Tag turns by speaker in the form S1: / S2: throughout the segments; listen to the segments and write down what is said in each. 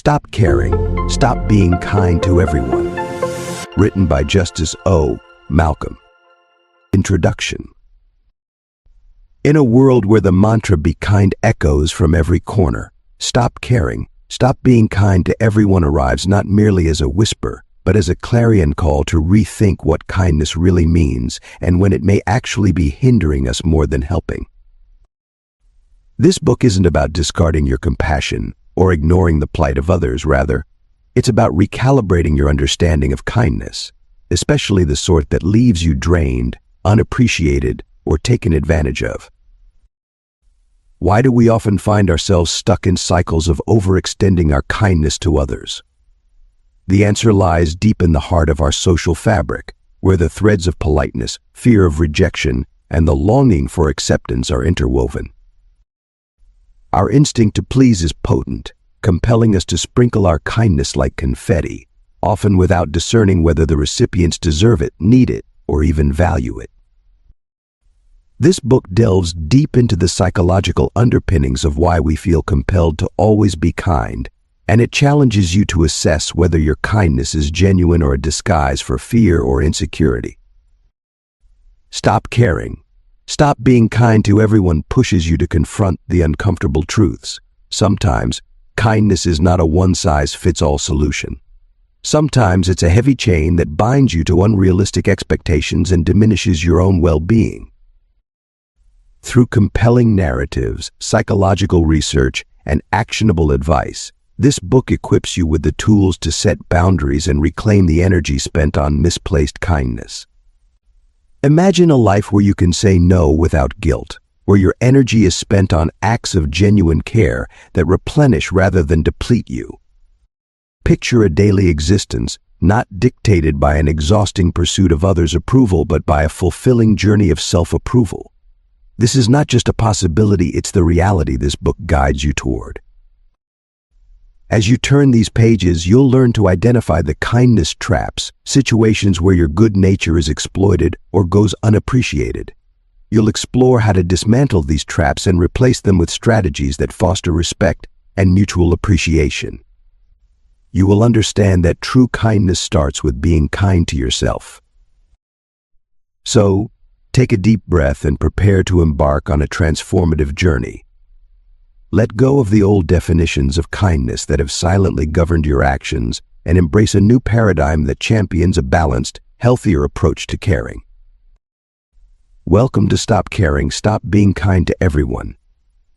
S1: Stop caring. Stop being kind to everyone. Written by Justice O. Malcolm. Introduction. In a world where the mantra "be kind" echoes from every corner, stop caring, stop being kind to everyone arrives not merely as a whisper, but as a clarion call to rethink what kindness really means and when it may actually be hindering us more than helping. This book isn't about discarding your compassion or ignoring the plight of others. Rather, it's about recalibrating your understanding of kindness, especially the sort that leaves you drained, unappreciated, or taken advantage of. Why do we often find ourselves stuck in cycles of overextending our kindness to others? The answer lies deep in the heart of our social fabric, where the threads of politeness, fear of rejection, and the longing for acceptance are interwoven. Our instinct to please is potent, compelling us to sprinkle our kindness like confetti, often without discerning whether the recipients deserve it, need it, or even value it. This book delves deep into the psychological underpinnings of why we feel compelled to always be kind, and it challenges you to assess whether your kindness is genuine or a disguise for fear or insecurity. Stop caring. Stop being kind to everyone pushes you to confront the uncomfortable truths. Sometimes, kindness is not a one-size-fits-all solution. Sometimes it's a heavy chain that binds you to unrealistic expectations and diminishes your own well-being. Through compelling narratives, psychological research, and actionable advice, this book equips you with the tools to set boundaries and reclaim the energy spent on misplaced kindness. Imagine a life where you can say no without guilt, where your energy is spent on acts of genuine care that replenish rather than deplete you. Picture a daily existence not dictated by an exhausting pursuit of others' approval, but by a fulfilling journey of self-approval. This is not just a possibility, it's the reality this book guides you toward. As you turn these pages, you'll learn to identify the kindness traps, situations where your good nature is exploited or goes unappreciated. You'll explore how to dismantle these traps and replace them with strategies that foster respect and mutual appreciation. You will understand that true kindness starts with being kind to yourself. So, take a deep breath and prepare to embark on a transformative journey. Let go of the old definitions of kindness that have silently governed your actions and embrace a new paradigm that champions a balanced, healthier approach to caring. Welcome to Stop Caring, Stop Being Kind to Everyone.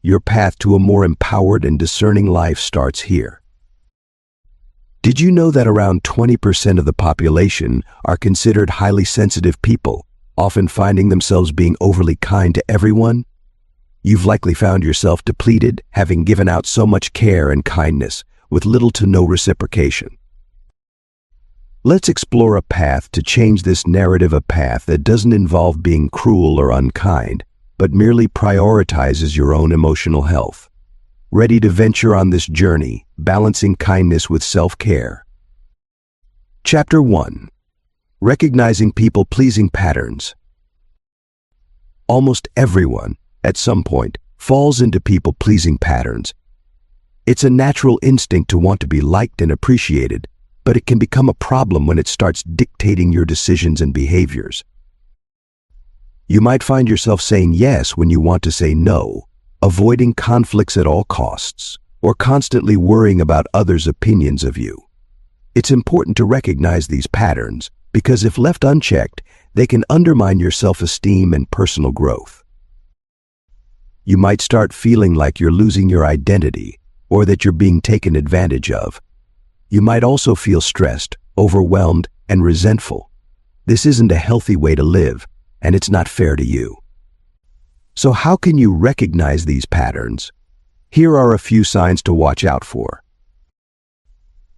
S1: Your path to a more empowered and discerning life starts here. Did you know that around 20% of the population are considered highly sensitive people, often finding themselves being overly kind to everyone? You've likely found yourself depleted, having given out so much care and kindness, with little to no reciprocation. Let's explore a path to change this narrative, a path that doesn't involve being cruel or unkind, but merely prioritizes your own emotional health. Ready to venture on this journey, balancing kindness with self-care? Chapter 1. Recognizing people-pleasing patterns. Almost everyone, at some point, falls into people-pleasing patterns. It's a natural instinct to want to be liked and appreciated, but it can become a problem when it starts dictating your decisions and behaviors. You might find yourself saying yes when you want to say no, avoiding conflicts at all costs, or constantly worrying about others' opinions of you. It's important to recognize these patterns, because if left unchecked, they can undermine your self-esteem and personal growth. You might start feeling like you're losing your identity or that you're being taken advantage of. You might also feel stressed, overwhelmed, and resentful. This isn't a healthy way to live, and it's not fair to you. So how can you recognize these patterns? Here are a few signs to watch out for.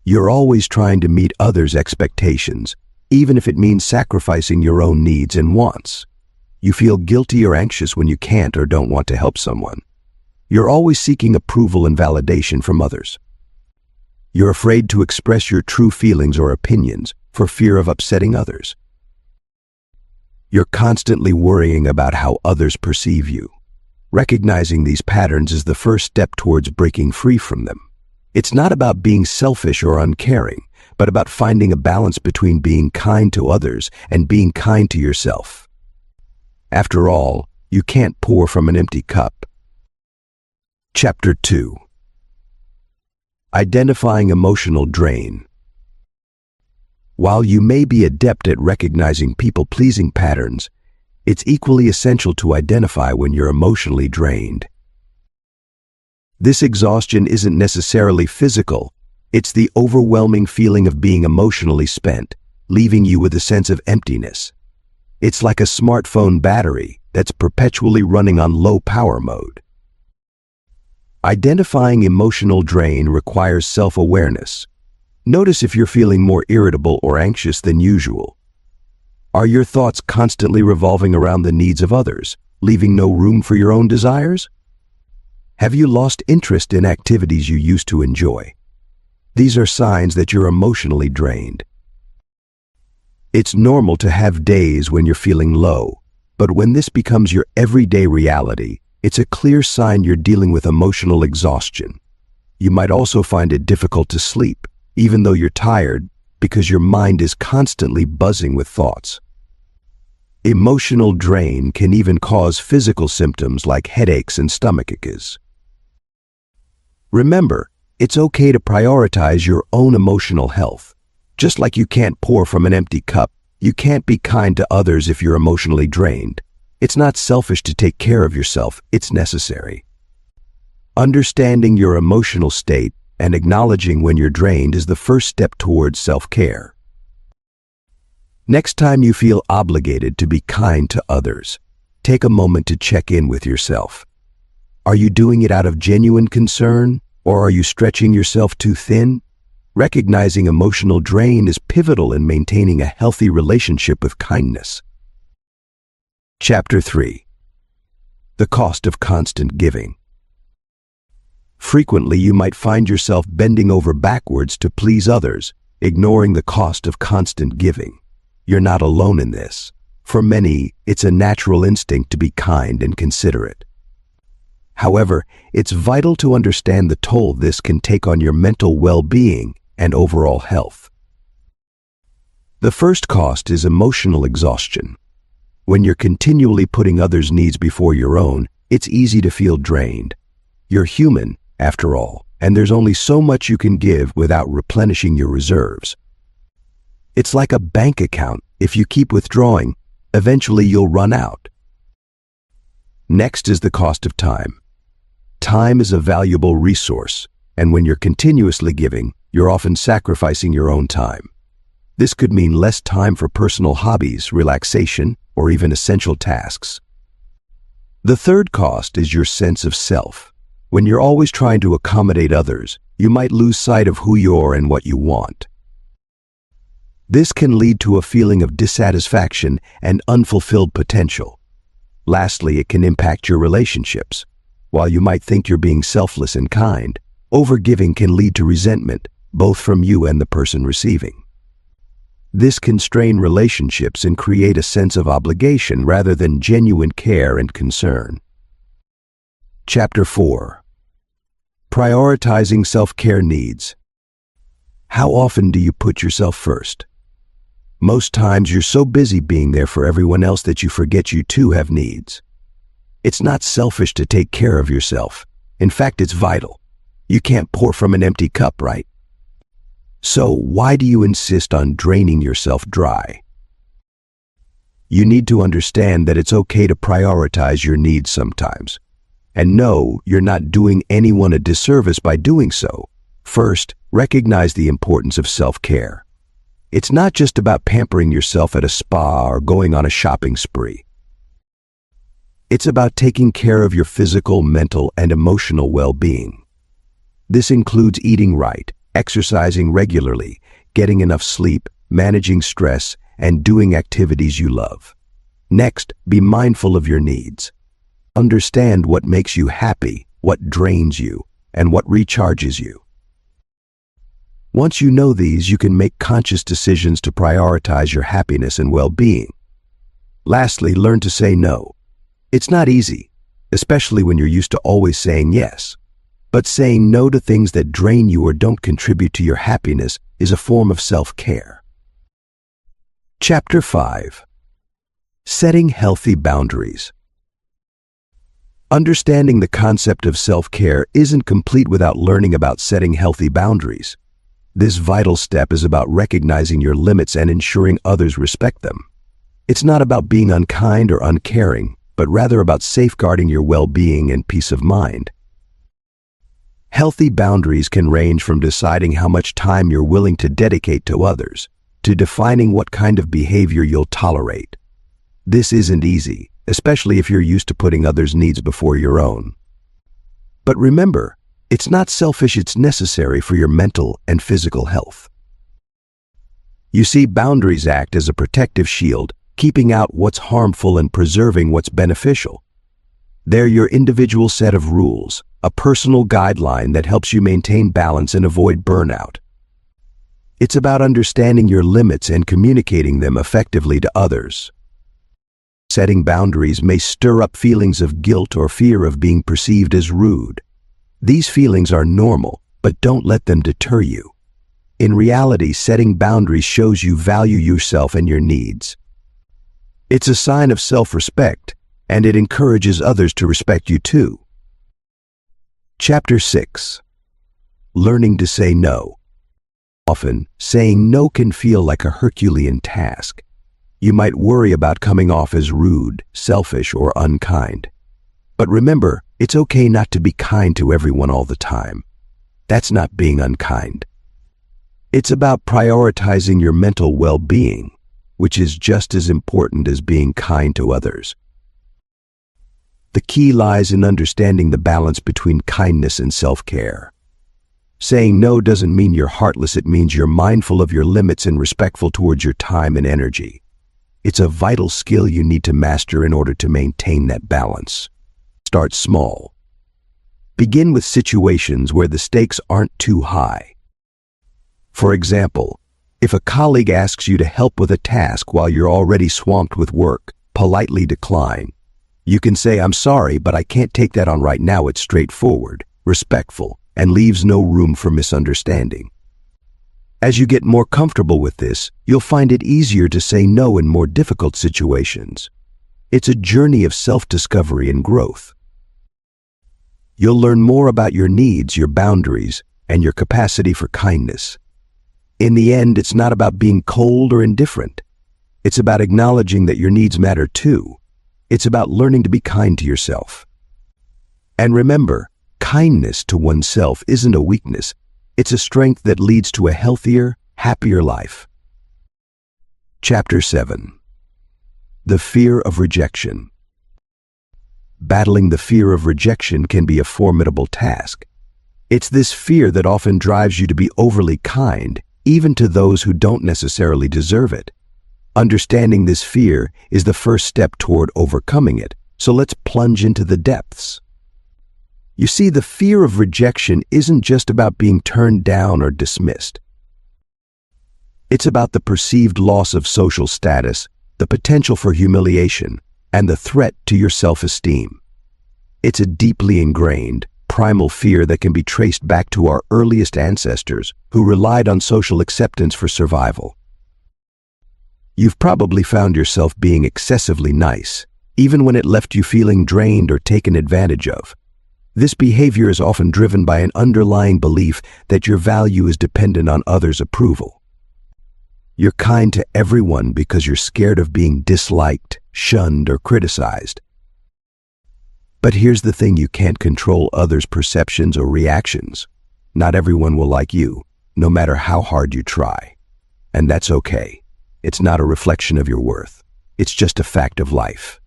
S1: You're always trying to meet others' expectations, even if it means sacrificing your own needs and wants. You feel guilty or anxious when you can't or don't want to help someone. You're always seeking approval and validation from others. You're afraid to express your true feelings or opinions for fear of upsetting others. You're constantly worrying about how others perceive you. Recognizing these patterns is the first step towards breaking free from them. It's not about being selfish or uncaring, but about finding a balance between being kind to others and being kind to yourself. After all, you can't pour from an empty cup. Chapter 2. Identifying emotional drain. While you may be adept at recognizing people-pleasing patterns, it's equally essential to identify when you're emotionally drained. This exhaustion isn't necessarily physical. It's the overwhelming feeling of being emotionally spent, leaving you with a sense of emptiness. It's like a smartphone battery that's perpetually running on low power mode. Identifying emotional drain requires self-awareness. Notice if you're feeling more irritable or anxious than usual. Are your thoughts constantly revolving around the needs of others, leaving no room for your own desires? Have you lost interest in activities you used to enjoy? These are signs that you're emotionally drained. It's normal to have days when you're feeling low, but when this becomes your everyday reality, it's a clear sign you're dealing with emotional exhaustion. You might also find it difficult to sleep, even though you're tired, because your mind is constantly buzzing with thoughts. Emotional drain can even cause physical symptoms like headaches and stomach aches. Remember, it's okay to prioritize your own emotional health. Just like you can't pour from an empty cup, you can't be kind to others if you're emotionally drained. It's not selfish to take care of yourself, it's necessary. Understanding your emotional state and acknowledging when you're drained is the first step towards self-care. Next time you feel obligated to be kind to others, take a moment to check in with yourself. Are you doing it out of genuine concern, or are you stretching yourself too thin? Recognizing emotional drain is pivotal in maintaining a healthy relationship with kindness. Chapter 3. The cost of constant giving. Frequently, you might find yourself bending over backwards to please others, ignoring the cost of constant giving. You're not alone in this. For many, it's a natural instinct to be kind and considerate. However, it's vital to understand the toll this can take on your mental well-being and overall health. The first cost is emotional exhaustion. When you're continually putting others' needs before your own, it's easy to feel drained. You're human, after all, and there's only so much you can give without replenishing your reserves. It's like a bank account. If you keep withdrawing, eventually you'll run out. Next is the cost of time. Time is a valuable resource, and when you're continuously giving, you're often sacrificing your own time. This could mean less time for personal hobbies, relaxation, or even essential tasks. The third cost is your sense of self. When you're always trying to accommodate others, you might lose sight of who you are and what you want. This can lead to a feeling of dissatisfaction and unfulfilled potential. Lastly, it can impact your relationships. While you might think you're being selfless and kind, overgiving can lead to resentment, both from you and the person receiving. This can strain relationships and create a sense of obligation rather than genuine care and concern. Chapter 4. Prioritizing self-care needs. How often do you put yourself first? Most times you're so busy being there for everyone else that you forget you too have needs. It's not selfish to take care of yourself. In fact, it's vital. You can't pour from an empty cup, right? So why do you insist on draining yourself dry? You need to understand that it's okay to prioritize your needs sometimes. And no, you're not doing anyone a disservice by doing so. First, recognize the importance of self-care. It's not just about pampering yourself at a spa or going on a shopping spree. It's about taking care of your physical, mental, and emotional well-being. This includes eating right, exercising regularly, getting enough sleep, managing stress, and doing activities you love. Next, be mindful of your needs. Understand what makes you happy, what drains you, and what recharges you. Once you know these, you can make conscious decisions to prioritize your happiness and well-being. Lastly, learn to say no. It's not easy, especially when you're used to always saying yes. But saying no to things that drain you or don't contribute to your happiness is a form of self-care. Chapter 5. Setting healthy boundaries. Understanding the concept of self-care isn't complete without learning about setting healthy boundaries. This vital step is about recognizing your limits and ensuring others respect them. It's not about being unkind or uncaring, but rather about safeguarding your well-being and peace of mind. Healthy boundaries can range from deciding how much time you're willing to dedicate to others, to defining what kind of behavior you'll tolerate. This isn't easy, especially if you're used to putting others' needs before your own. But remember, it's not selfish, it's necessary for your mental and physical health. You see, boundaries act as a protective shield, keeping out what's harmful and preserving what's beneficial. They're your individual set of rules, a personal guideline that helps you maintain balance and avoid burnout. It's about understanding your limits and communicating them effectively to others. Setting boundaries may stir up feelings of guilt or fear of being perceived as rude. These feelings are normal, but don't let them deter you. In reality, setting boundaries shows you value yourself and your needs. It's a sign of self-respect, and it encourages others to respect you too. Chapter 6. Learning to say no. Often, saying no can feel like a Herculean task. You might worry about coming off as rude, selfish, or unkind. But remember, it's okay not to be kind to everyone all the time. That's not being unkind. It's about prioritizing your mental well-being, which is just as important as being kind to others. The key lies in understanding the balance between kindness and self-care. Saying no doesn't mean you're heartless, it means you're mindful of your limits and respectful towards your time and energy. It's a vital skill you need to master in order to maintain that balance. Start small. Begin with situations where the stakes aren't too high. For example, if a colleague asks you to help with a task while you're already swamped with work, politely decline. You can say, "I'm sorry, but I can't take that on right now." It's straightforward, respectful, and leaves no room for misunderstanding. As you get more comfortable with this, you'll find it easier to say no in more difficult situations. It's a journey of self-discovery and growth. You'll learn more about your needs, your boundaries, and your capacity for kindness. In the end, it's not about being cold or indifferent. It's about acknowledging that your needs matter too. It's about learning to be kind to yourself. And remember, kindness to oneself isn't a weakness. It's a strength that leads to a healthier, happier life. Chapter 7. The fear of rejection. Battling the fear of rejection can be a formidable task. It's this fear that often drives you to be overly kind, even to those who don't necessarily deserve it. Understanding this fear is the first step toward overcoming it, so let's plunge into the depths. You see, the fear of rejection isn't just about being turned down or dismissed. It's about the perceived loss of social status, the potential for humiliation, and the threat to your self-esteem. It's a deeply ingrained, primal fear that can be traced back to our earliest ancestors who relied on social acceptance for survival. You've probably found yourself being excessively nice, even when it left you feeling drained or taken advantage of. This behavior is often driven by an underlying belief that your value is dependent on others' approval. You're kind to everyone because you're scared of being disliked, shunned, or criticized. But here's the thing, you can't control others' perceptions or reactions. Not everyone will like you, no matter how hard you try. And that's okay. It's not a reflection of your worth. It's just a fact of life.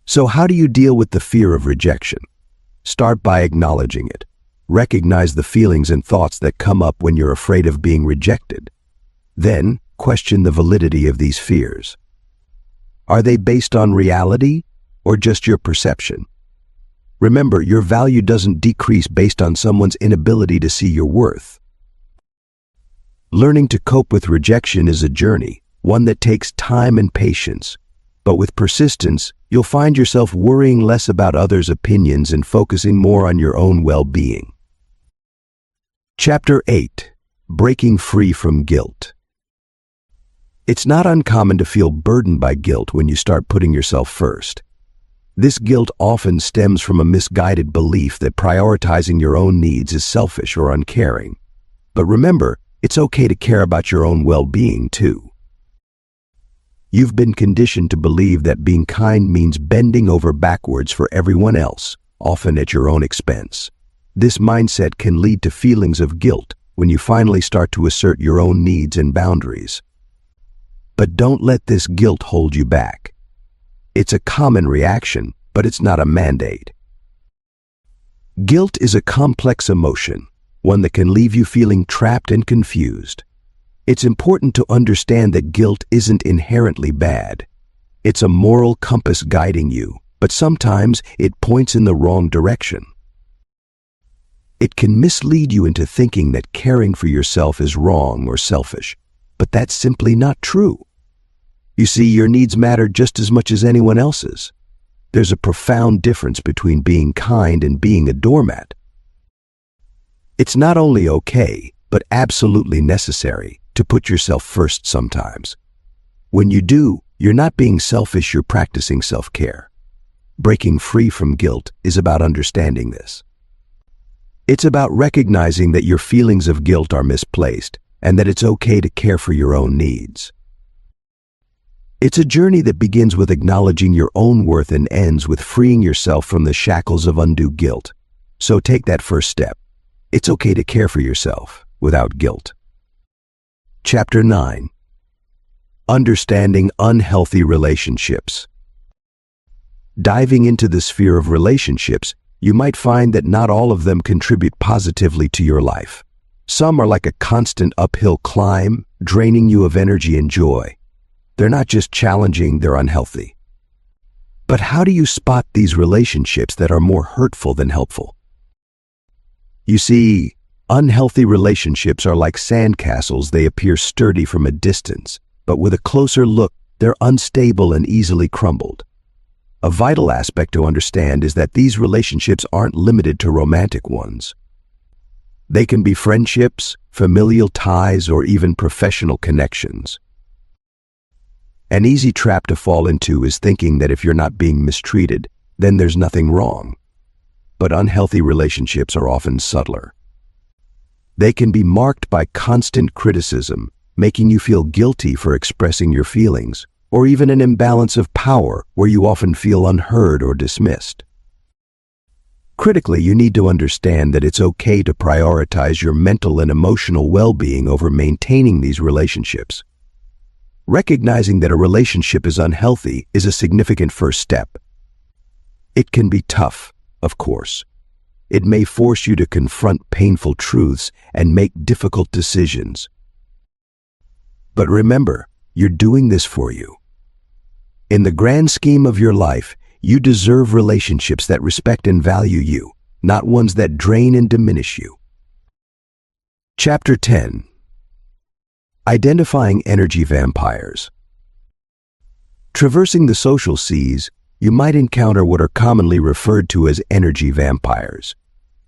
S1: So how do you deal with the fear of rejection? Start by acknowledging it. Recognize the feelings and thoughts that come up when you're afraid of being rejected. Then, question the validity of these fears. Are they based on reality or just your perception? Remember, your value doesn't decrease based on someone's inability to see your worth. Learning to cope with rejection is a journey, one that takes time and patience. But with persistence, you'll you'll find yourself worrying less about others' opinions and focusing more on your own well-being. Chapter 8. Breaking Free from Guilt. It's not uncommon to feel burdened by guilt when you start putting yourself first. This guilt often stems from a misguided belief that prioritizing your own needs is selfish or uncaring. But remember, it's okay to care about your own well-being too. You've been conditioned to believe that being kind means bending over backwards for everyone else, often at your own expense. This mindset can lead to feelings of guilt when you finally start to assert your own needs and boundaries. But don't let this guilt hold you back. It's a common reaction, but it's not a mandate. Guilt is a complex emotion, one that can leave you feeling trapped and confused. It's important to understand that guilt isn't inherently bad. It's a moral compass guiding you, but sometimes it points in the wrong direction. It can mislead you into thinking that caring for yourself is wrong or selfish, but that's simply not true. You see, your needs matter just as much as anyone else's. There's a profound difference between being kind and being a doormat. It's not only okay, but absolutely necessary to put yourself first sometimes. When you do, you're not being selfish, you're practicing self-care. Breaking free from guilt is about understanding this. It's about recognizing that your feelings of guilt are misplaced and that it's okay to care for your own needs. It's a journey that begins with acknowledging your own worth and ends with freeing yourself from the shackles of undue guilt. So take that first step. It's okay to care for yourself without guilt. Chapter 9. Understanding Unhealthy Relationships. Diving into the sphere of relationships, you might find that not all of them contribute positively to your life. Some are like a constant uphill climb, draining you of energy and joy. They're not just challenging, they're unhealthy. But how do you spot these relationships that are more hurtful than helpful? You see, unhealthy relationships are like sandcastles. They appear sturdy from a distance, but with a closer look, they're unstable and easily crumbled. A vital aspect to understand is that these relationships aren't limited to romantic ones. They can be friendships, familial ties, or even professional connections. An easy trap to fall into is thinking that if you're not being mistreated, then there's nothing wrong. But unhealthy relationships are often subtler. They can be marked by constant criticism, making you feel guilty for expressing your feelings, or even an imbalance of power where you often feel unheard or dismissed. Critically, you need to understand that it's okay to prioritize your mental and emotional well-being over maintaining these relationships. Recognizing that a relationship is unhealthy is a significant first step. It can be tough, of course. It may force you to confront painful truths and make difficult decisions. But remember, you're doing this for you. In the grand scheme of your life, you deserve relationships that respect and value you, not ones that drain and diminish you. Chapter 10. Identifying Energy Vampires. Traversing the social seas, you might encounter what are commonly referred to as energy vampires.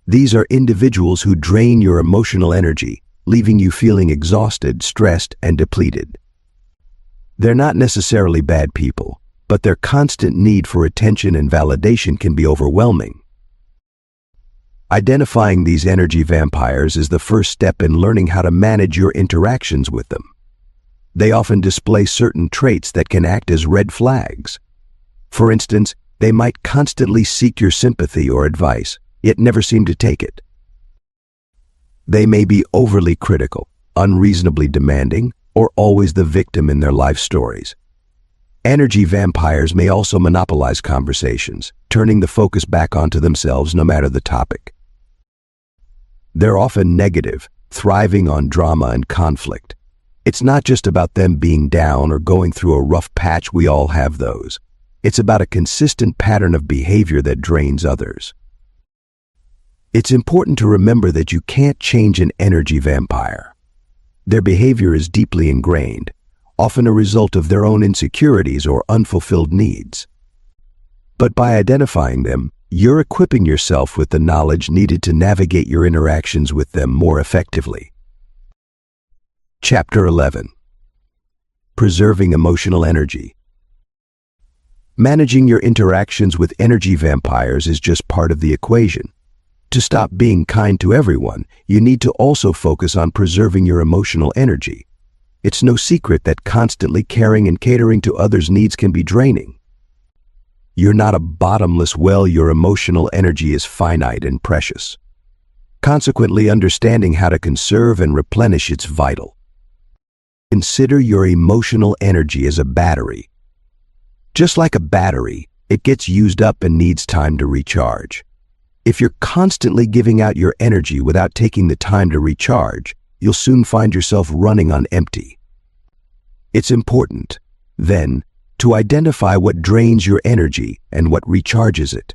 S1: These are individuals who drain your emotional energy, leaving you feeling exhausted, stressed, and depleted. They're not necessarily bad people, but their constant need for attention and validation can be overwhelming. Identifying these energy vampires is the first step in learning how to manage your interactions with them. They often display certain traits that can act as red flags. For instance, they might constantly seek your sympathy or advice, yet never seem to take it. They may be overly critical, unreasonably demanding, or always the victim in their life stories. Energy vampires may also monopolize conversations, turning the focus back onto themselves no matter the topic. They're often negative, thriving on drama and conflict. It's not just about them being down or going through a rough patch. We all have those. It's about a consistent pattern of behavior that drains others. It's important to remember that you can't change an energy vampire. Their behavior is deeply ingrained, often a result of their own insecurities or unfulfilled needs. But by identifying them, you're equipping yourself with the knowledge needed to navigate your interactions with them more effectively. Chapter 11. Preserving emotional energy. Managing your interactions with energy vampires is just part of the equation. To stop being kind to everyone, you need to also focus on preserving your emotional energy. It's no secret that constantly caring and catering to others' needs can be draining. You're not a bottomless well, your emotional energy is finite and precious. Consequently, understanding how to conserve and replenish it's vital. Consider your emotional energy as a battery. Just like a battery, it gets used up and needs time to recharge. If you're constantly giving out your energy without taking the time to recharge, you'll soon find yourself running on empty. It's important, then, to identify what drains your energy and what recharges it.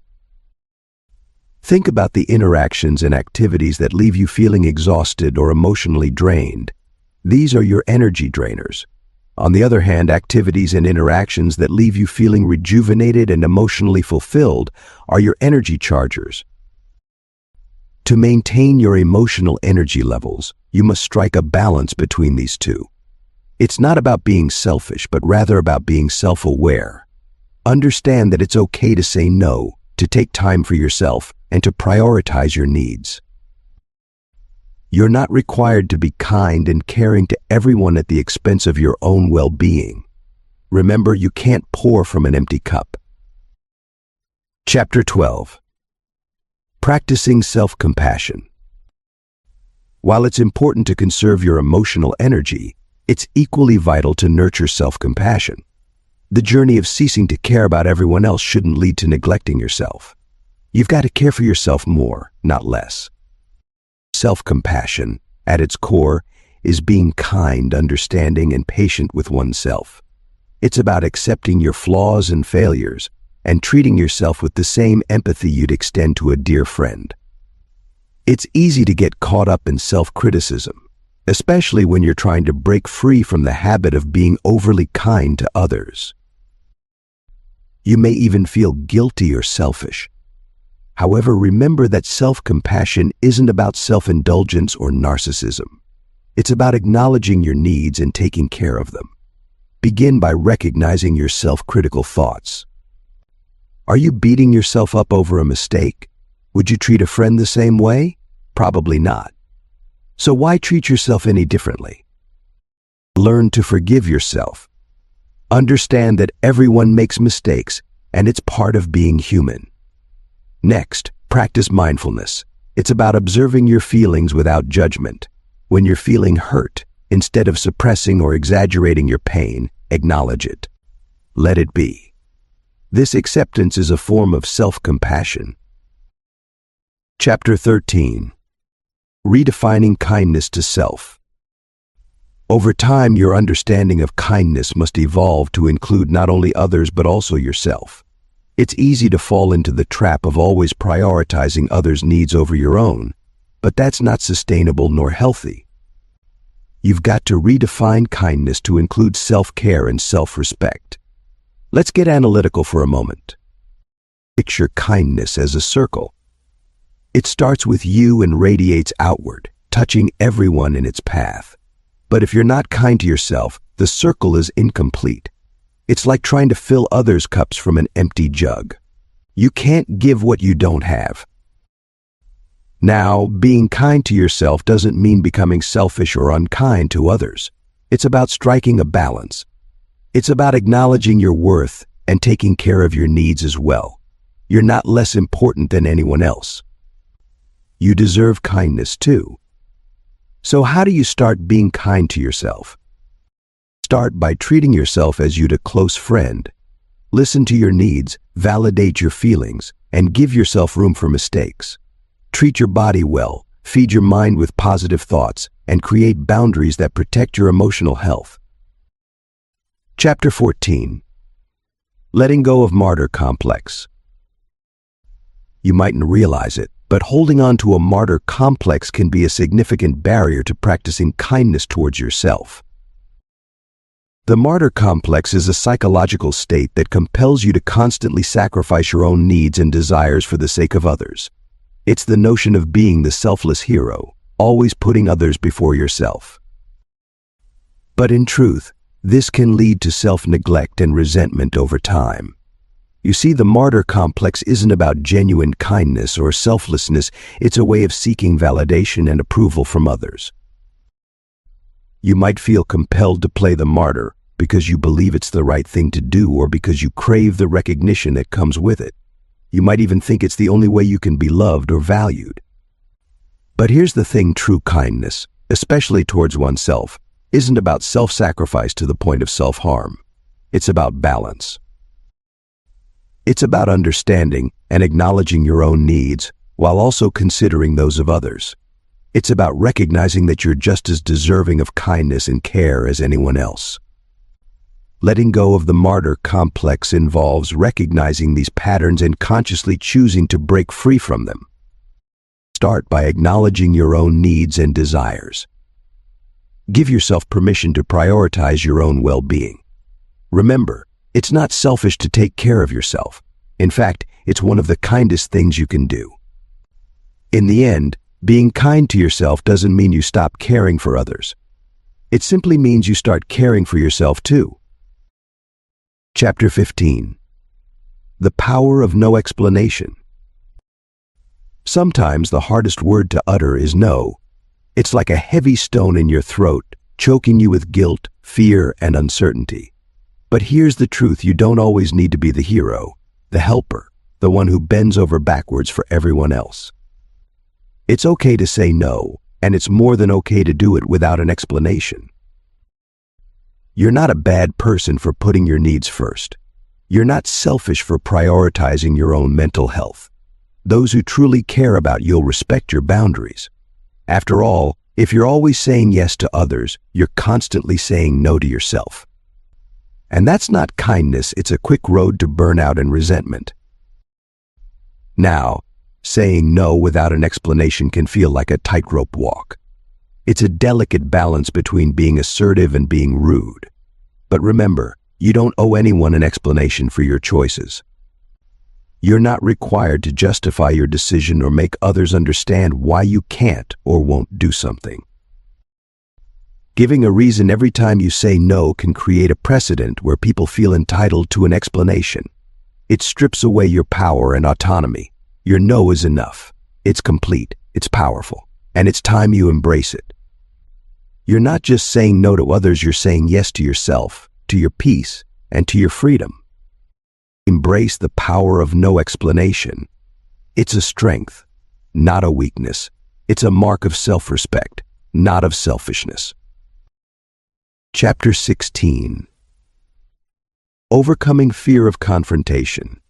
S1: Think about the interactions and activities that leave you feeling exhausted or emotionally drained. These are your energy drainers. On the other hand, activities and interactions that leave you feeling rejuvenated and emotionally fulfilled are your energy chargers. To maintain your emotional energy levels, you must strike a balance between these two. It's not about being selfish, but rather about being self-aware. Understand that it's okay to say no, to take time for yourself, and to prioritize your needs. You're not required to be kind and caring to everyone at the expense of your own well-being. Remember, you can't pour from an empty cup. Chapter 12. Practicing self-compassion. While it's important to conserve your emotional energy, it's equally vital to nurture self-compassion. The journey of ceasing to care about everyone else shouldn't lead to neglecting yourself. You've got to care for yourself more, not less. Self-compassion, at its core, is being kind, understanding, and patient with oneself. It's about accepting your flaws and failures and treating yourself with the same empathy you'd extend to a dear friend. It's easy to get caught up in self-criticism, especially when you're trying to break free from the habit of being overly kind to others. You may even feel guilty or selfish. However, remember that self-compassion isn't about self-indulgence or narcissism. It's about acknowledging your needs and taking care of them. Begin by recognizing your self-critical thoughts. Are you beating yourself up over a mistake? Would you treat a friend the same way? Probably not. So why treat yourself any differently? Learn to forgive yourself. Understand that everyone makes mistakes, and it's part of being human. Next, practice mindfulness. It's about observing your feelings without judgment. When you're feeling hurt, instead of suppressing or exaggerating your pain, acknowledge it. Let it be. This acceptance is a form of self-compassion. Chapter 13. Redefining kindness to self. Over time, your understanding of kindness must evolve to include not only others but also yourself. It's easy to fall into the trap of always prioritizing others' needs over your own, but that's not sustainable nor healthy. You've got to redefine kindness to include self-care and self-respect. Let's get analytical for a moment. Picture kindness as a circle. It starts with you and radiates outward, touching everyone in its path. But if you're not kind to yourself, the circle is incomplete. It's like trying to fill others' cups from an empty jug. You can't give what you don't have. Now, being kind to yourself doesn't mean becoming selfish or unkind to others. It's about striking a balance. It's about acknowledging your worth and taking care of your needs as well. You're not less important than anyone else. You deserve kindness too. So how do you start being kind to yourself? Start by treating yourself as you'd a close friend. Listen to your needs, validate your feelings, and give yourself room for mistakes. Treat your body well, feed your mind with positive thoughts, and create boundaries that protect your emotional health. Chapter 14. Letting go of martyr complex. You mightn't realize it, but holding on to a martyr complex can be a significant barrier to practicing kindness towards yourself. The martyr complex is a psychological state that compels you to constantly sacrifice your own needs and desires for the sake of others. It's the notion of being the selfless hero, always putting others before yourself. But in truth, this can lead to self-neglect and resentment over time. You see, the martyr complex isn't about genuine kindness or selflessness, it's a way of seeking validation and approval from others. You might feel compelled to play the martyr because you believe it's the right thing to do or because you crave the recognition that comes with it. You might even think it's the only way you can be loved or valued. But here's the thing: true kindness, especially towards oneself, isn't about self-sacrifice to the point of self-harm. It's about balance. It's about understanding and acknowledging your own needs while also considering those of others. It's about recognizing that you're just as deserving of kindness and care as anyone else. Letting go of the martyr complex involves recognizing these patterns and consciously choosing to break free from them. Start by acknowledging your own needs and desires. Give yourself permission to prioritize your own well-being. Remember, it's not selfish to take care of yourself. In fact, it's one of the kindest things you can do. In the end, being kind to yourself doesn't mean you stop caring for others. It simply means you start caring for yourself too. Chapter 15. The Power of No Explanation. Sometimes the hardest word to utter is no. It's like a heavy stone in your throat, choking you with guilt, fear, and uncertainty. But here's the truth: you don't always need to be the hero, the helper, the one who bends over backwards for everyone else. It's okay to say no, and it's more than okay to do it without an explanation. You're not a bad person for putting your needs first. You're not selfish for prioritizing your own mental health. Those who truly care about you'll respect your boundaries. After all, if you're always saying yes to others, you're constantly saying no to yourself. And that's not kindness, it's a quick road to burnout and resentment. Now, saying no without an explanation can feel like a tightrope walk. It's a delicate balance between being assertive and being rude. But remember, you don't owe anyone an explanation for your choices. You're not required to justify your decision or make others understand why you can't or won't do something. Giving a reason every time you say no can create a precedent where people feel entitled to an explanation. It strips away your power and autonomy. Your no is enough. It's complete, it's powerful, and it's time you embrace it. You're not just saying no to others, you're saying yes to yourself, to your peace, and to your freedom. Embrace the power of no explanation. It's a strength, not a weakness. It's a mark of self-respect, not of selfishness. Chapter 16. Overcoming fear of confrontation.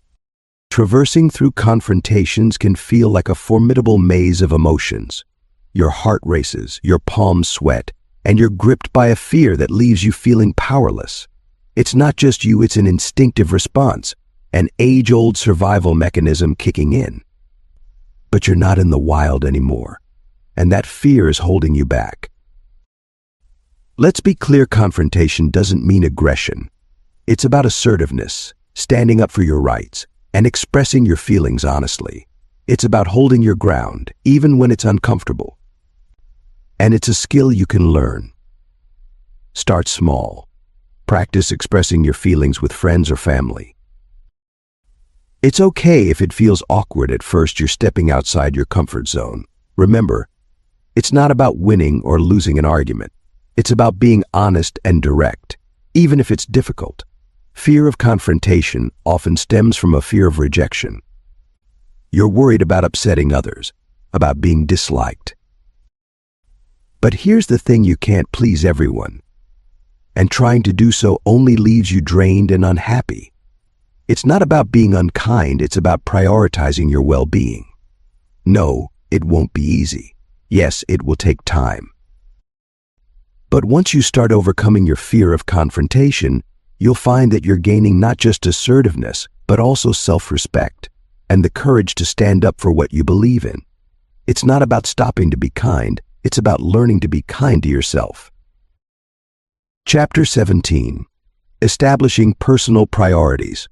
S1: Traversing through confrontations can feel like a formidable maze of emotions. Your heart races, your palms sweat, and you're gripped by a fear that leaves you feeling powerless. It's not just you, it's an instinctive response, an age-old survival mechanism kicking in. But you're not in the wild anymore, and that fear is holding you back. Let's be clear, confrontation doesn't mean aggression. It's about assertiveness, standing up for your rights, and expressing your feelings honestly. It's about holding your ground, even when it's uncomfortable. And it's a skill you can learn. Start small. Practice expressing your feelings with friends or family. It's okay if it feels awkward at first. You're stepping outside your comfort zone. Remember, it's not about winning or losing an argument. It's about being honest and direct, even if it's difficult. Fear of confrontation often stems from a fear of rejection. You're worried about upsetting others, about being disliked. But here's the thing: you can't please everyone. And trying to do so only leaves you drained and unhappy. It's not about being unkind, it's about prioritizing your well-being. No, it won't be easy. Yes, it will take time. But once you start overcoming your fear of confrontation, you'll find that you're gaining not just assertiveness, but also self-respect and the courage to stand up for what you believe in. It's not about stopping to be kind, it's about learning to be kind to yourself. Chapter 17. Establishing Personal Priorities.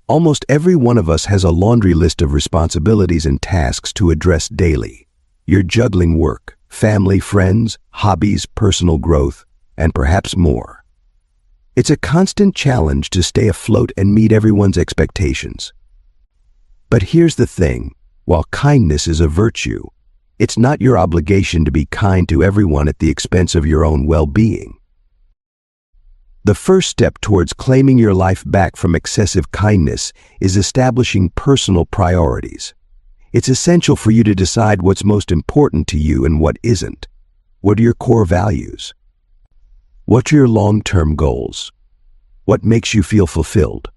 S1: Almost every one of us has a laundry list of responsibilities and tasks to address daily. You're juggling work, family, friends, hobbies, personal growth, and perhaps more. It's a constant challenge to stay afloat and meet everyone's expectations. But here's the thing, while kindness is a virtue, it's not your obligation to be kind to everyone at the expense of your own well-being. The first step towards claiming your life back from excessive kindness is establishing personal priorities. It's essential for you to decide what's most important to you and what isn't. What are your core values? What are your long-term goals? What makes you feel fulfilled?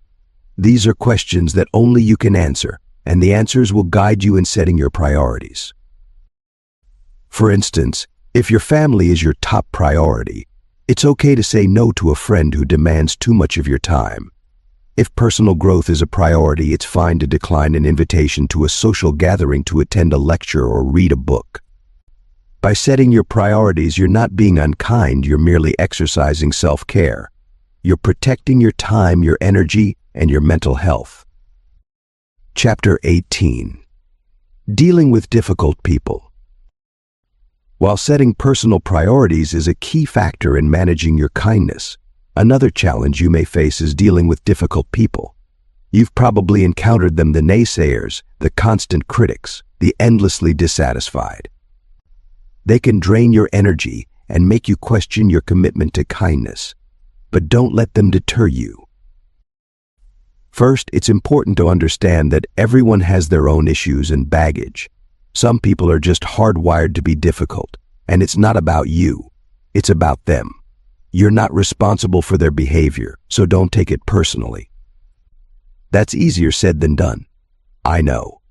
S1: These are questions that only you can answer, and the answers will guide you in setting your priorities. For instance, if your family is your top priority, it's okay to say no to a friend who demands too much of your time. If personal growth is a priority, it's fine to decline an invitation to a social gathering to attend a lecture or read a book. By setting your priorities, you're not being unkind, you're merely exercising self-care. You're protecting your time, your energy, and your mental health. Chapter 18. Dealing with difficult people. While setting personal priorities is a key factor in managing your kindness, another challenge you may face is dealing with difficult people. You've probably encountered them, the naysayers, the constant critics, the endlessly dissatisfied. They can drain your energy and make you question your commitment to kindness, but don't let them deter you. First, it's important to understand that everyone has their own issues and baggage. Some people are just hardwired to be difficult, and it's not about you, it's about them. You're not responsible for their behavior, so don't take it personally. That's easier said than done. I know.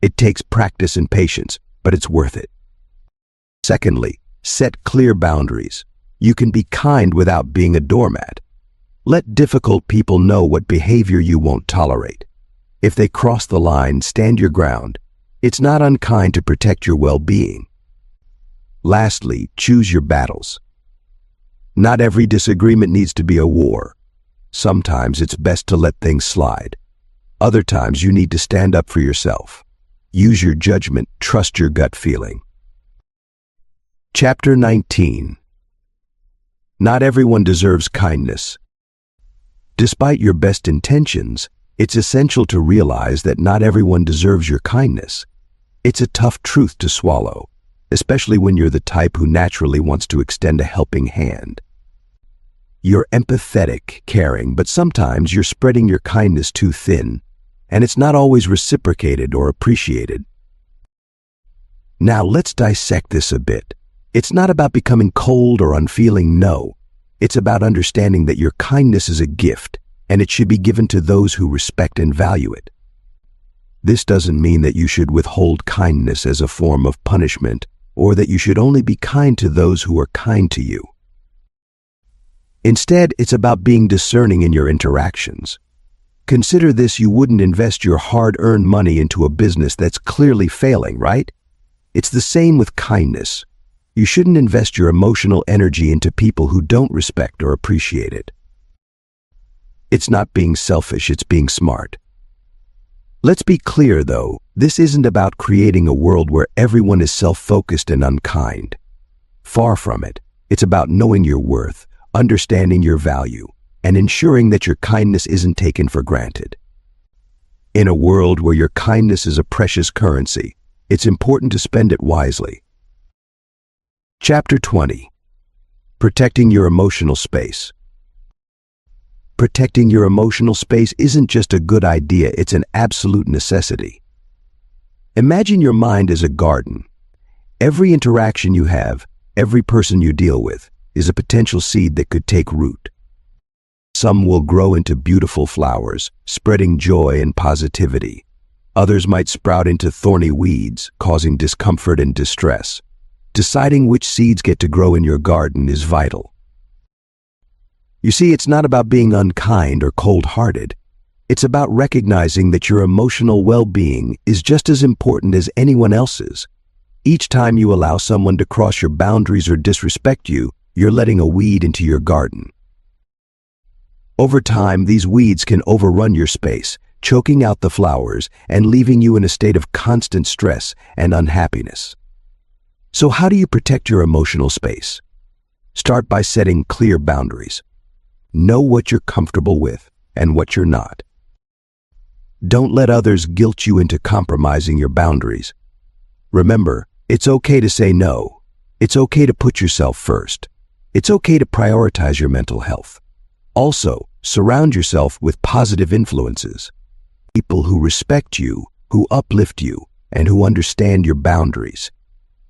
S1: It takes practice and patience, but it's worth it. Secondly, set clear boundaries. You can be kind without being a doormat. Let difficult people know what behavior you won't tolerate. If they cross the line, stand your ground. It's not unkind to protect your well-being. Lastly, choose your battles. Not every disagreement needs to be a war. Sometimes it's best to let things slide. Other times you need to stand up for yourself. Use your judgment, trust your gut feeling. Chapter 19. Not everyone deserves kindness. Despite your best intentions, it's essential to realize that not everyone deserves your kindness. It's a tough truth to swallow, especially when you're the type who naturally wants to extend a helping hand. You're empathetic, caring, but sometimes you're spreading your kindness too thin, and it's not always reciprocated or appreciated. Now let's dissect this a bit. It's not about becoming cold or unfeeling, no. It's about understanding that your kindness is a gift, and it should be given to those who respect and value it. This doesn't mean that you should withhold kindness as a form of punishment, or that you should only be kind to those who are kind to you. Instead, it's about being discerning in your interactions. Consider this: you wouldn't invest your hard-earned money into a business that's clearly failing, right? It's the same with kindness. You shouldn't invest your emotional energy into people who don't respect or appreciate it. It's not being selfish, it's being smart. Let's be clear, though, this isn't about creating a world where everyone is self-focused and unkind. Far from it. It's about knowing your worth, understanding your value, and ensuring that your kindness isn't taken for granted. In a world where your kindness is a precious currency, it's important to spend it wisely. Chapter 20. Protecting your emotional space. Protecting your emotional space isn't just a good idea, it's an absolute necessity. Imagine your mind as a garden. Every interaction you have, every person you deal with, is a potential seed that could take root. Some will grow into beautiful flowers, spreading joy and positivity. Others might sprout into thorny weeds, causing discomfort and distress. Deciding which seeds get to grow in your garden is vital. You see, it's not about being unkind or cold-hearted. It's about recognizing that your emotional well-being is just as important as anyone else's. Each time you allow someone to cross your boundaries or disrespect you, you're letting a weed into your garden. Over time, these weeds can overrun your space, choking out the flowers and leaving you in a state of constant stress and unhappiness. So how do you protect your emotional space? Start by setting clear boundaries. Know what you're comfortable with and what you're not. Don't let others guilt you into compromising your boundaries. Remember, it's okay to say no. It's okay to put yourself first. It's okay to prioritize your mental health. Also, surround yourself with positive influences. People who respect you, who uplift you, and who understand your boundaries.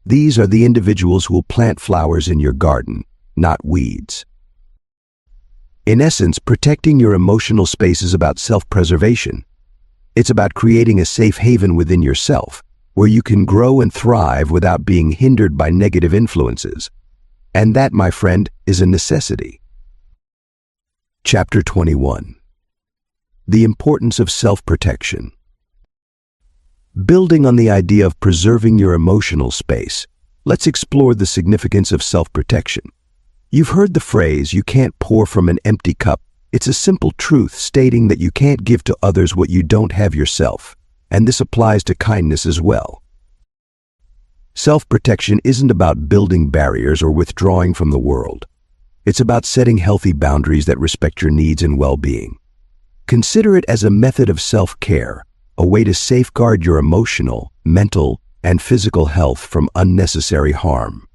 S1: These are the individuals who will plant flowers in your garden, not weeds. In essence, protecting your emotional space is about self-preservation. It's about creating a safe haven within yourself, where you can grow and thrive without being hindered by negative influences. And that, my friend, is a necessity. Chapter 21. The importance of self-protection. Building on the idea of preserving your emotional space, let's explore the significance of self-protection. You've heard the phrase, "You can't pour from an empty cup." It's a simple truth stating that you can't give to others what you don't have yourself, and this applies to kindness as well. Self-protection isn't about building barriers or withdrawing from the world. It's about setting healthy boundaries that respect your needs and well-being. Consider it as a method of self-care, a way to safeguard your emotional, mental, and physical health from unnecessary harm.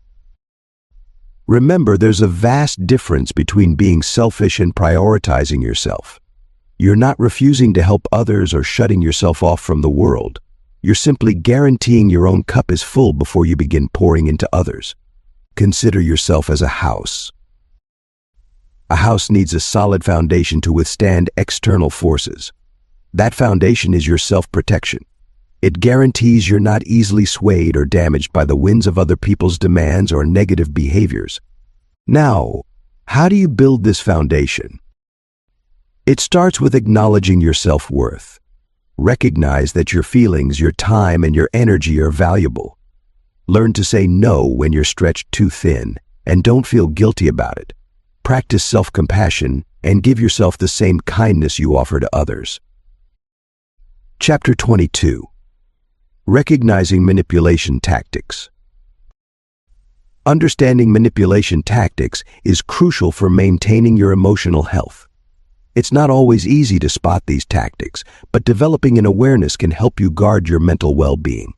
S1: Remember, there's a vast difference between being selfish and prioritizing yourself. You're not refusing to help others or shutting yourself off from the world. You're simply guaranteeing your own cup is full before you begin pouring into others. Consider yourself as a house. A house needs a solid foundation to withstand external forces. That foundation is your self-protection. It guarantees you're not easily swayed or damaged by the winds of other people's demands or negative behaviors. Now, how do you build this foundation? It starts with acknowledging your self-worth. Recognize that your feelings, your time, and your energy are valuable. Learn to say no when you're stretched too thin, and don't feel guilty about it. Practice self-compassion and give yourself the same kindness you offer to others. Chapter 22. Recognizing manipulation tactics. Understanding manipulation tactics is crucial for maintaining your emotional health. It's not always easy to spot these tactics, but developing an awareness can help you guard your mental well-being.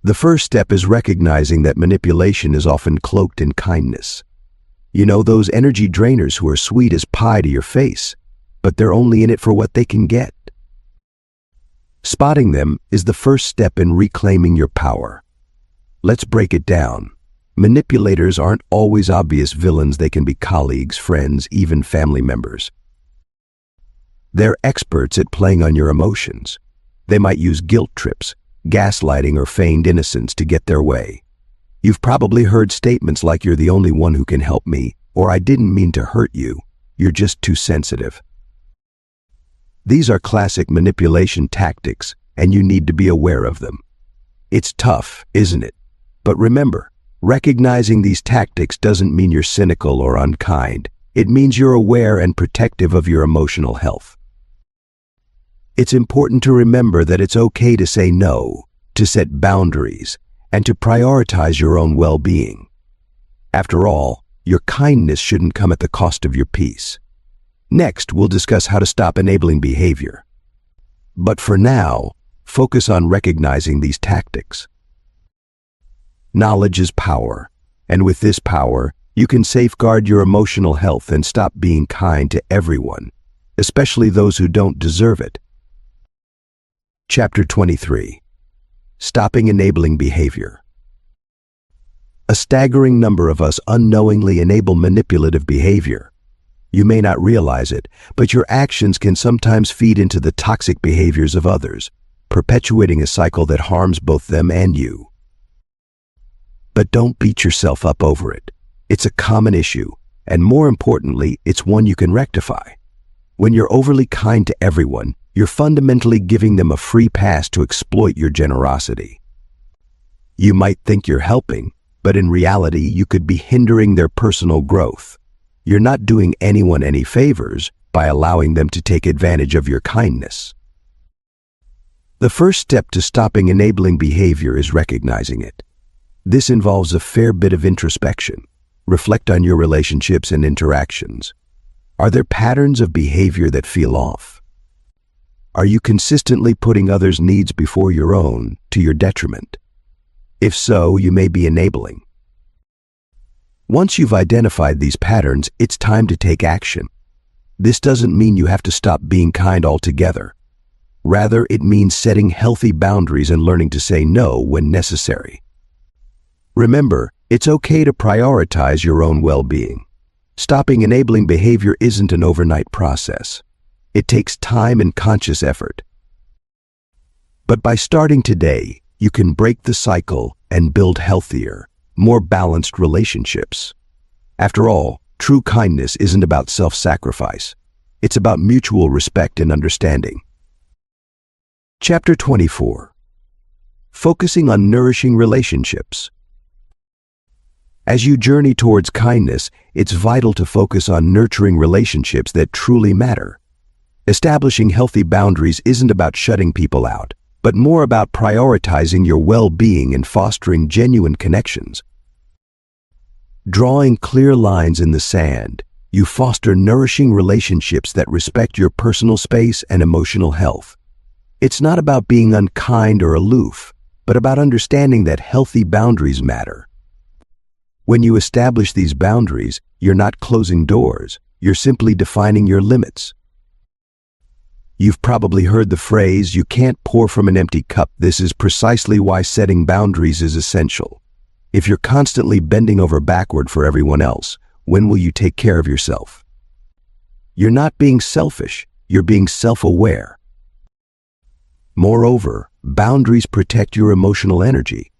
S1: The first step is recognizing that manipulation is often cloaked in kindness. You know, those energy drainers who are sweet as pie to your face, but they're only in it for what they can get. Spotting them is the first step in reclaiming your power. Let's break it down. Manipulators aren't always obvious villains. They can be colleagues, friends, even family members. They're experts at playing on your emotions. They might use guilt trips, gaslighting, or feigned innocence to get their way. You've probably heard statements like, "You're the only one who can help me," or "I didn't mean to hurt you. You're just too sensitive." These are classic manipulation tactics, and you need to be aware of them. It's tough, isn't it? But remember, recognizing these tactics doesn't mean you're cynical or unkind. It means you're aware and protective of your emotional health. It's important to remember that it's okay to say no, to set boundaries, and to prioritize your own well-being. After all, your kindness shouldn't come at the cost of your peace. Next, we'll discuss how to stop enabling behavior. But for now, focus on recognizing these tactics. Knowledge is power, and with this power, you can safeguard your emotional health and stop being kind to everyone, especially those who don't deserve it. Chapter 23. Stopping enabling behavior. A staggering number of us unknowingly enable manipulative behavior. You may not realize it, but your actions can sometimes feed into the toxic behaviors of others, perpetuating a cycle that harms both them and you. But don't beat yourself up over it. It's a common issue, and more importantly, it's one you can rectify. When you're overly kind to everyone, you're fundamentally giving them a free pass to exploit your generosity. You might think you're helping, but in reality, you could be hindering their personal growth. You're not doing anyone any favors by allowing them to take advantage of your kindness. The first step to stopping enabling behavior is recognizing it. This involves a fair bit of introspection. Reflect on your relationships and interactions. Are there patterns of behavior that feel off? Are you consistently putting others' needs before your own, to your detriment? If so, you may be enabling. Once you've identified these patterns, it's time to take action. This doesn't mean you have to stop being kind altogether. Rather, it means setting healthy boundaries and learning to say no when necessary. Remember, it's okay to prioritize your own well-being. Stopping enabling behavior isn't an overnight process. It takes time and conscious effort. But by starting today, you can break the cycle and build healthier, more balanced relationships. After all, true kindness isn't about self-sacrifice. It's about mutual respect and understanding. Chapter 24. Focusing on nourishing relationships. As you journey towards kindness, it's vital to focus on nurturing relationships that truly matter. Establishing healthy boundaries isn't about shutting people out, but more about prioritizing your well-being and fostering genuine connections. Drawing clear lines in the sand, you foster nourishing relationships that respect your personal space and emotional health. It's not about being unkind or aloof, but about understanding that healthy boundaries matter. When you establish these boundaries, you're not closing doors, you're simply defining your limits. You've probably heard the phrase, "You can't pour from an empty cup." This is precisely why setting boundaries is essential. If you're constantly bending over backward for everyone else, when will you take care of yourself? You're not being selfish, you're being self-aware. Moreover, boundaries protect your emotional energy.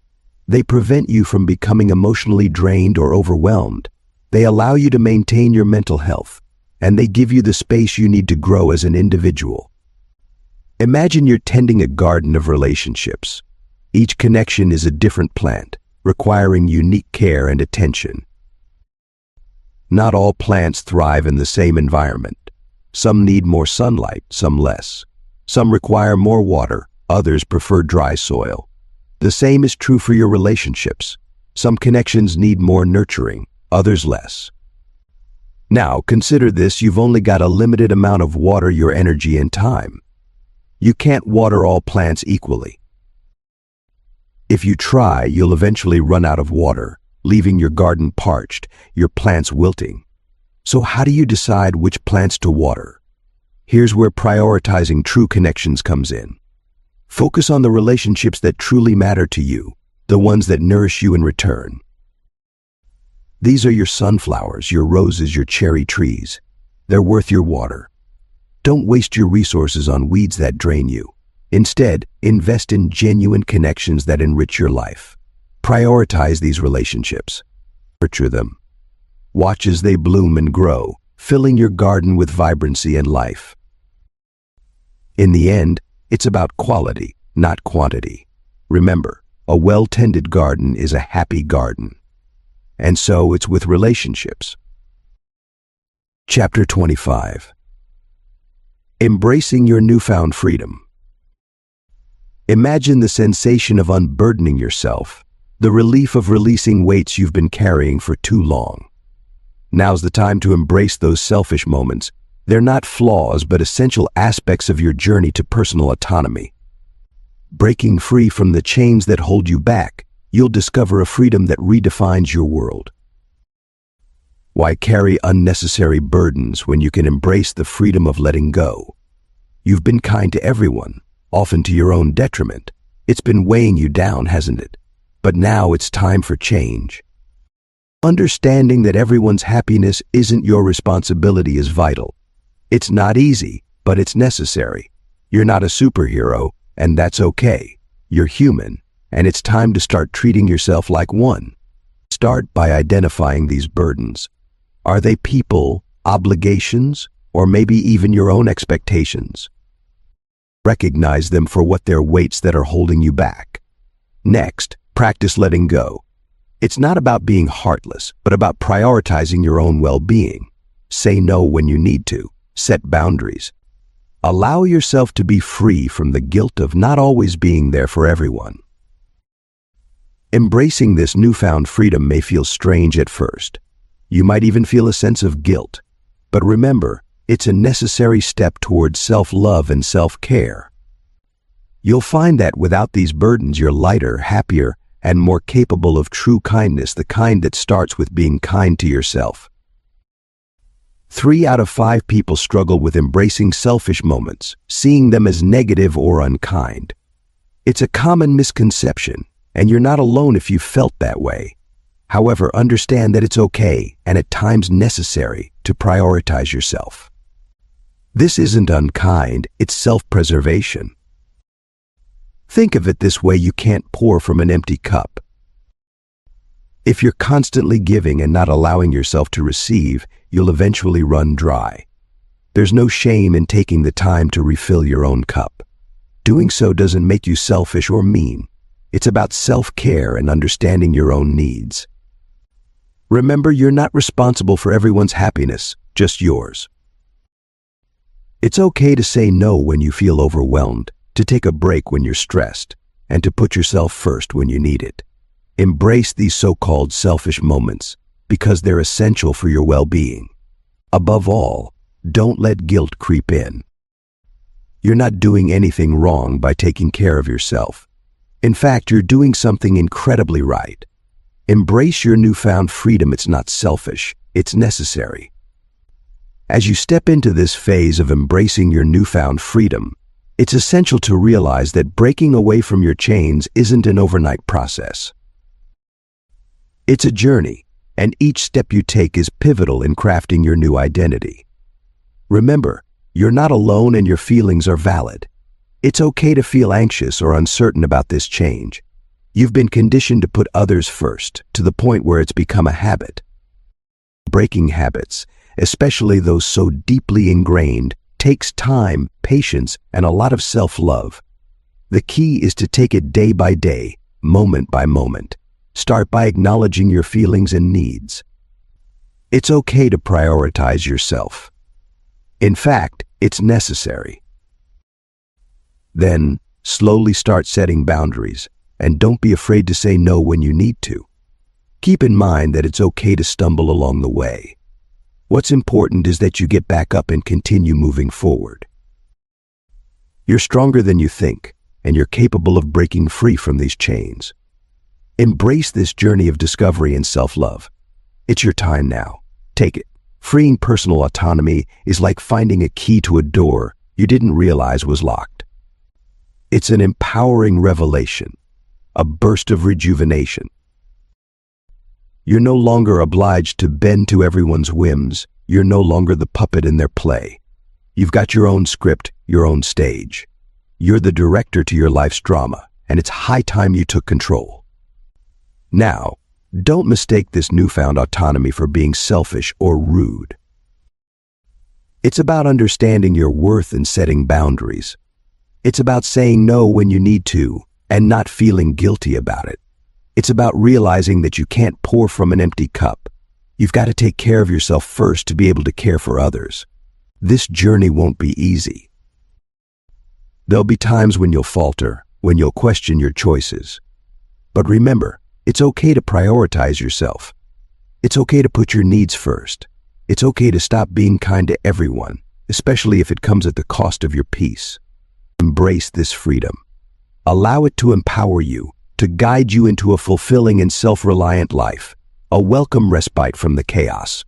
S1: They prevent you from becoming emotionally drained or overwhelmed. They allow you to maintain your mental health, and they give you the space you need to grow as an individual. Imagine you're tending a garden of relationships. Each connection is a different plant, requiring unique care and attention. Not all plants thrive in the same environment. Some need more sunlight, some less. Some require more water, others prefer dry soil. The same is true for your relationships. Some connections need more nurturing, others less. Now, consider this: you've only got a limited amount of water, your energy, and time. You can't water all plants equally. If you try, you'll eventually run out of water, leaving your garden parched, your plants wilting. So how do you decide which plants to water? Here's where prioritizing true connections comes in. Focus on the relationships that truly matter to you, the ones that nourish you in return. These are your sunflowers, your roses, your cherry trees. They're worth your water. Don't waste your resources on weeds that drain you. Instead, invest in genuine connections that enrich your life. Prioritize these relationships. Nurture them. Watch as they bloom and grow, filling your garden with vibrancy and life. In the end, it's about quality, not quantity. Remember, a well-tended garden is a happy garden. And so it's with relationships. Chapter 25. Embracing your newfound freedom. Imagine the sensation of unburdening yourself, the relief of releasing weights you've been carrying for too long. Now's the time to embrace those selfish moments. They're not flaws, but essential aspects of your journey to personal autonomy. Breaking free from the chains that hold you back, you'll discover a freedom that redefines your world. Why carry unnecessary burdens when you can embrace the freedom of letting go? You've been kind to everyone, often to your own detriment. It's been weighing you down, hasn't it? But now it's time for change. Understanding that everyone's happiness isn't your responsibility is vital. It's not easy, but it's necessary. You're not a superhero, and that's okay. You're human, and it's time to start treating yourself like one. Start by identifying these burdens. Are they people, obligations, or maybe even your own expectations? Recognize them for what they're, weights that are holding you back. Next, practice letting go. It's not about being heartless, but about prioritizing your own well-being. Say no when you need to. Set boundaries. Allow yourself to be free from the guilt of not always being there for everyone. Embracing this newfound freedom may feel strange at first. You might even feel a sense of guilt. But remember, it's a necessary step towards self-love and self-care. You'll find that without these burdens, you're lighter, happier, and more capable of true kindness, the kind that starts with being kind to yourself. 3 out of 5 people struggle with embracing selfish moments, seeing them as negative or unkind. It's a common misconception, and you're not alone if you felt that way. However, understand that it's okay and at times necessary to prioritize yourself. This isn't unkind, it's self-preservation. Think of it this way: you can't pour from an empty cup. If you're constantly giving and not allowing yourself to receive, you'll eventually run dry. There's no shame in taking the time to refill your own cup. Doing so doesn't make you selfish or mean. It's about self-care and understanding your own needs. Remember, you're not responsible for everyone's happiness, just yours. It's okay to say no when you feel overwhelmed, to take a break when you're stressed, and to put yourself first when you need it. Embrace these so-called selfish moments because they're essential for your well-being. Above all, don't let guilt creep in. You're not doing anything wrong by taking care of yourself. In fact, you're doing something incredibly right. Embrace your newfound freedom. It's not selfish, it's necessary. As you step into this phase of embracing your newfound freedom, it's essential to realize that breaking away from your chains isn't an overnight process. It's a journey, and each step you take is pivotal in crafting your new identity. Remember, you're not alone and your feelings are valid. It's okay to feel anxious or uncertain about this change. You've been conditioned to put others first, to the point where it's become a habit. Breaking habits, especially those so deeply ingrained, takes time, patience, and a lot of self-love. The key is to take it day by day, moment by moment. Start by acknowledging your feelings and needs. It's okay to prioritize yourself. In fact, it's necessary. Then, slowly start setting boundaries, and don't be afraid to say no when you need to. Keep in mind that it's okay to stumble along the way. What's important is that you get back up and continue moving forward. You're stronger than you think, and you're capable of breaking free from these chains. Embrace this journey of discovery and self-love. It's your time now. Take it. Freeing personal autonomy is like finding a key to a door you didn't realize was locked. It's an empowering revelation, a burst of rejuvenation. You're no longer obliged to bend to everyone's whims. You're no longer the puppet in their play. You've got your own script, your own stage. You're the director to your life's drama, and it's high time you took control. Now, don't mistake this newfound autonomy for being selfish or rude. It's about understanding your worth and setting boundaries. It's about saying no when you need to and not feeling guilty about it. It's about realizing that you can't pour from an empty cup. You've got to take care of yourself first to be able to care for others. This journey won't be easy. There'll be times when you'll falter, when you'll question your choices. But remember, it's okay to prioritize yourself. It's okay to put your needs first. It's okay to stop being kind to everyone, especially if it comes at the cost of your peace. Embrace this freedom. Allow it to empower you, to guide you into a fulfilling and self-reliant life, a welcome respite from the chaos.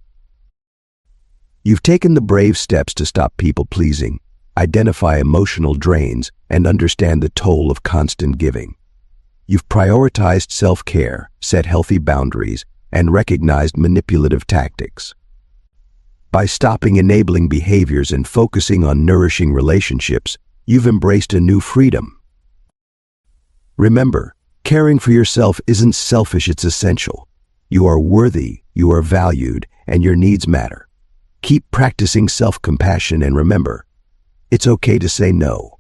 S1: You've taken the brave steps to stop people-pleasing, identify emotional drains, and understand the toll of constant giving. You've prioritized self-care, set healthy boundaries, and recognized manipulative tactics. By stopping enabling behaviors and focusing on nourishing relationships, you've embraced a new freedom. Remember, caring for yourself isn't selfish, it's essential. You are worthy, you are valued, and your needs matter. Keep practicing self-compassion and remember, it's okay to say no.